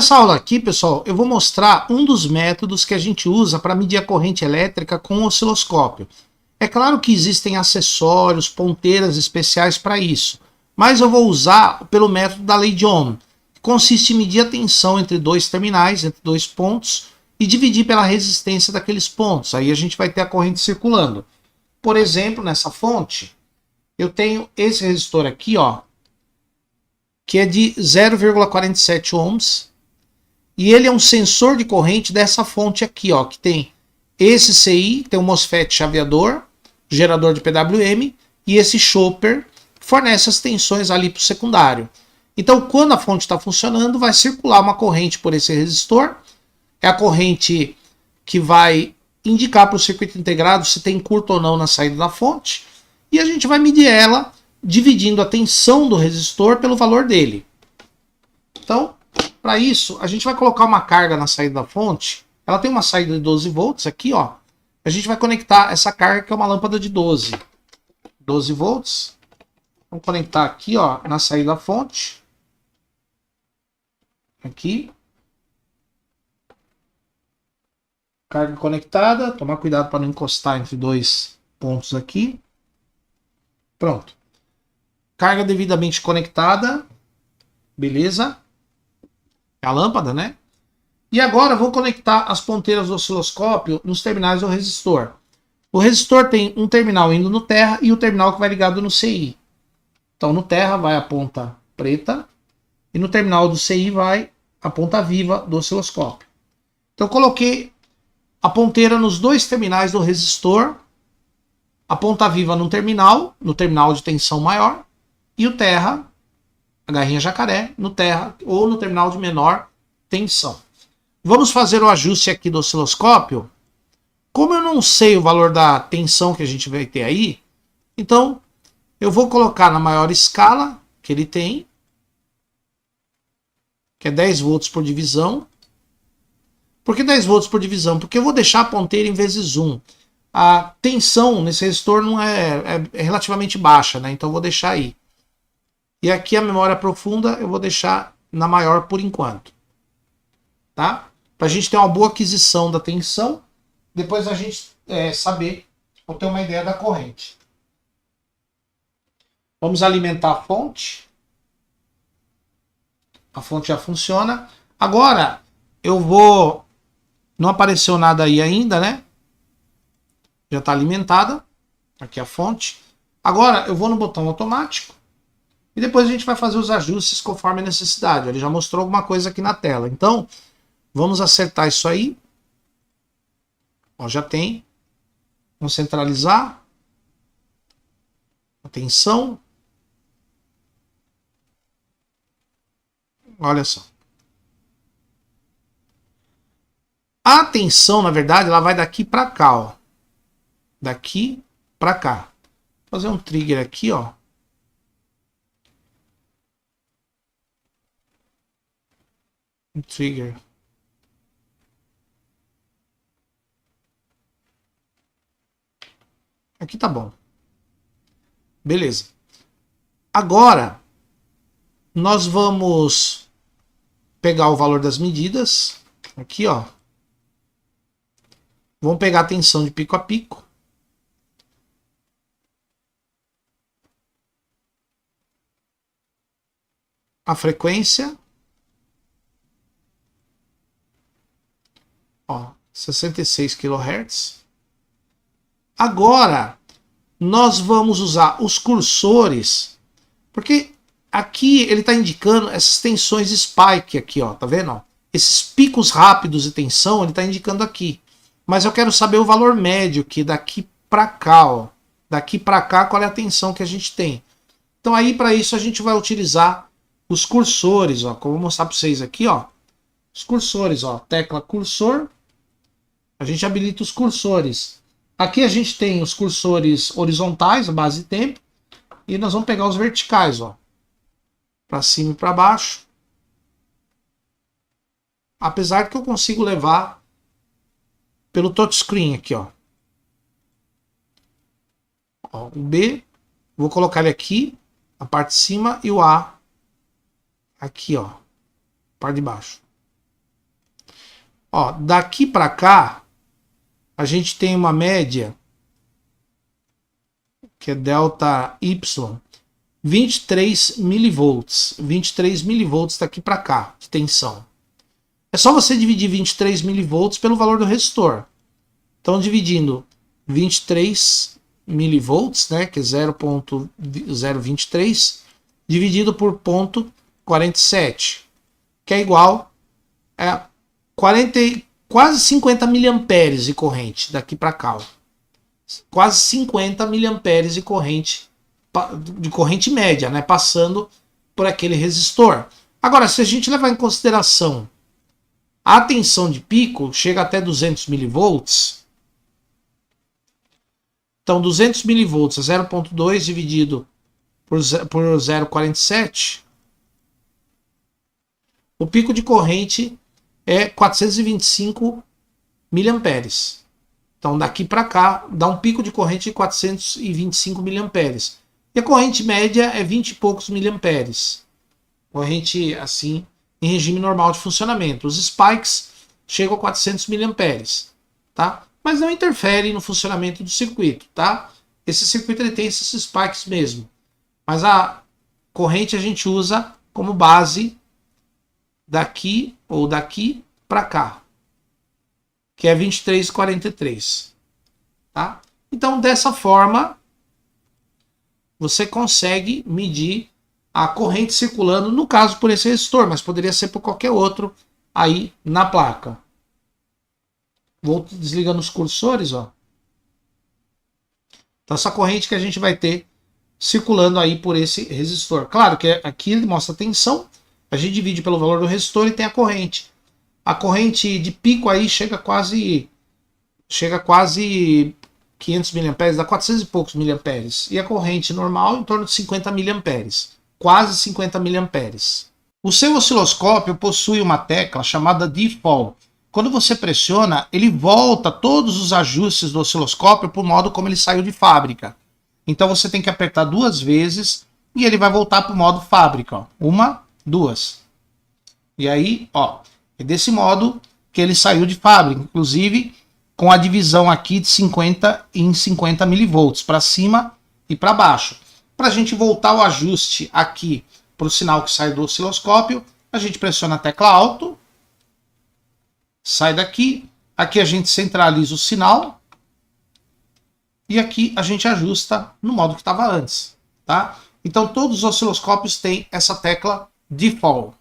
nessa aula aqui, pessoal, eu vou mostrar um dos métodos que a gente usa para medir a corrente elétrica com o osciloscópio. É claro que existem acessórios, ponteiras especiais para isso, mas eu vou usar pelo método da lei de Ohm, que consiste em medir a tensão entre dois terminais, entre dois pontos, e dividir pela resistência daqueles pontos. Aí a gente vai ter a corrente circulando. Por exemplo, nessa fonte, eu tenho esse resistor aqui, ó, que é de 0,47 ohms, e ele é um sensor de corrente dessa fonte aqui, ó, que tem esse CI, tem um MOSFET chaveador, gerador de PWM, e esse chopper que fornece as tensões ali para o secundário. Então, quando a fonte está funcionando, vai circular uma corrente por esse resistor, é a corrente que vai indicar para o circuito integrado se tem curto ou não na saída da fonte, e a gente vai medir ela dividindo a tensão do resistor pelo valor dele. Então, para isso, a gente vai colocar uma carga na saída da fonte. Ela tem uma saída de 12 volts aqui, ó. A gente vai conectar essa carga, que é uma lâmpada de 12 volts. Vamos conectar aqui, ó, na saída da fonte. Aqui. Carga conectada. Tomar cuidado para não encostar entre dois pontos aqui. Pronto. Carga devidamente conectada. Beleza. É a lâmpada, né? E agora vou conectar as ponteiras do osciloscópio nos terminais do resistor. O resistor tem um terminal indo no terra e o terminal que vai ligado no CI. Então no terra vai a ponta preta e no terminal do CI vai a ponta viva do osciloscópio. Então eu coloquei a ponteira nos dois terminais do resistor, a ponta viva no terminal de tensão maior, e o terra, a garrinha jacaré, no terra ou no terminal de menor tensão. Vamos fazer o ajuste aqui do osciloscópio. Como eu não sei o valor da tensão que a gente vai ter aí, então eu vou colocar na maior escala que ele tem, que é 10 volts por divisão. Por que 10 volts por divisão? Porque eu vou deixar a ponteira em vezes 1. A tensão nesse resistor não é relativamente baixa, né? Então eu vou deixar aí. E aqui a memória profunda eu vou deixar na maior por enquanto. Tá? Para a gente ter uma boa aquisição da tensão, depois a gente saber ou ter uma ideia da corrente. Vamos alimentar a fonte. A fonte já funciona. Agora eu vou... Não apareceu nada aí ainda, né? Já está alimentada. Aqui a fonte. Agora eu vou no botão automático. E depois a gente vai fazer os ajustes conforme a necessidade. Ele já mostrou alguma coisa aqui na tela. Então, vamos acertar isso aí. Ó, já tem. Vamos centralizar. Atenção. Olha só. A tensão, na verdade, ela vai daqui para cá, ó. Daqui para cá. Vou fazer um trigger aqui, ó. Um trigger. Aqui tá bom. Beleza. Agora, nós vamos pegar o valor das medidas. Aqui, ó. Vamos pegar a tensão de pico a pico. A frequência. Ó, 66 kHz. Agora, nós vamos usar os cursores, porque aqui ele está indicando essas tensões spike aqui, ó, tá vendo? Ó? Esses picos rápidos de tensão ele está indicando aqui. Mas eu quero saber o valor médio que daqui para cá, ó. Daqui para cá, qual é a tensão que a gente tem. Então aí para isso a gente vai utilizar os cursores, ó, como eu vou mostrar para vocês aqui, ó. Os cursores, ó, tecla cursor. A gente habilita os cursores. Aqui a gente tem os cursores horizontais, a base de tempo, e nós vamos pegar os verticais, ó, para cima e para baixo. Apesar que eu consigo levar pelo touchscreen aqui, ó. Ó, o B, vou colocar ele aqui, a parte de cima, e o A aqui, ó, parte de baixo. Ó, daqui para cá, a gente tem uma média, que é delta Y, 23 milivolts. 23 milivolts daqui para cá, de tensão. É só você dividir 23 milivolts pelo valor do resistor. Então, dividindo 23 milivolts, né, que é 0.023, dividido por 0.47, que é igual a 40, quase 50 miliamperes de corrente daqui para cá. Ó. Quase 50 miliamperes de corrente média, né, passando por aquele resistor. Agora, se a gente levar em consideração a tensão de pico, chega até 200 milivolts. Então, 200 milivolts é 0.2 dividido por 0,47. O pico de corrente é 425 miliamperes. Então, daqui para cá, dá um pico de corrente de 425 miliamperes. E a corrente média é 20 e poucos miliamperes. Corrente, assim, em regime normal de funcionamento. Os spikes chegam a 400 miliamperes, tá? Mas não interfere no funcionamento do circuito, tá? Esse circuito ele tem esses spikes mesmo. Mas a corrente a gente usa como base daqui ou daqui para cá, que é 23,43, tá? Então, dessa forma, você consegue medir a corrente circulando, no caso por esse resistor, mas poderia ser por qualquer outro aí na placa. Vou desligando os cursores, ó. Então essa corrente que a gente vai ter circulando aí por esse resistor. Claro que aqui ele mostra a tensão, a gente divide pelo valor do resistor e tem a corrente. A corrente de pico aí chega quase 500 miliamperes, dá 400 e poucos miliamperes. E a corrente normal em torno de 50 miliamperes. Quase 50 miliamperes. O seu osciloscópio possui uma tecla chamada Default. Quando você pressiona, ele volta todos os ajustes do osciloscópio para o modo como ele saiu de fábrica. Então você tem que apertar 2 vezes e ele vai voltar para o modo fábrica. Ó. 1, 2. E aí, ó, é desse modo que ele saiu de fábrica. Inclusive com a divisão aqui de 50 em 50 milivolts, para cima e para baixo. Para a gente voltar o ajuste aqui para o sinal que sai do osciloscópio, a gente pressiona a tecla Alt, sai daqui, aqui a gente centraliza o sinal e aqui a gente ajusta no modo que estava antes, tá? Então todos os osciloscópios têm essa tecla Default.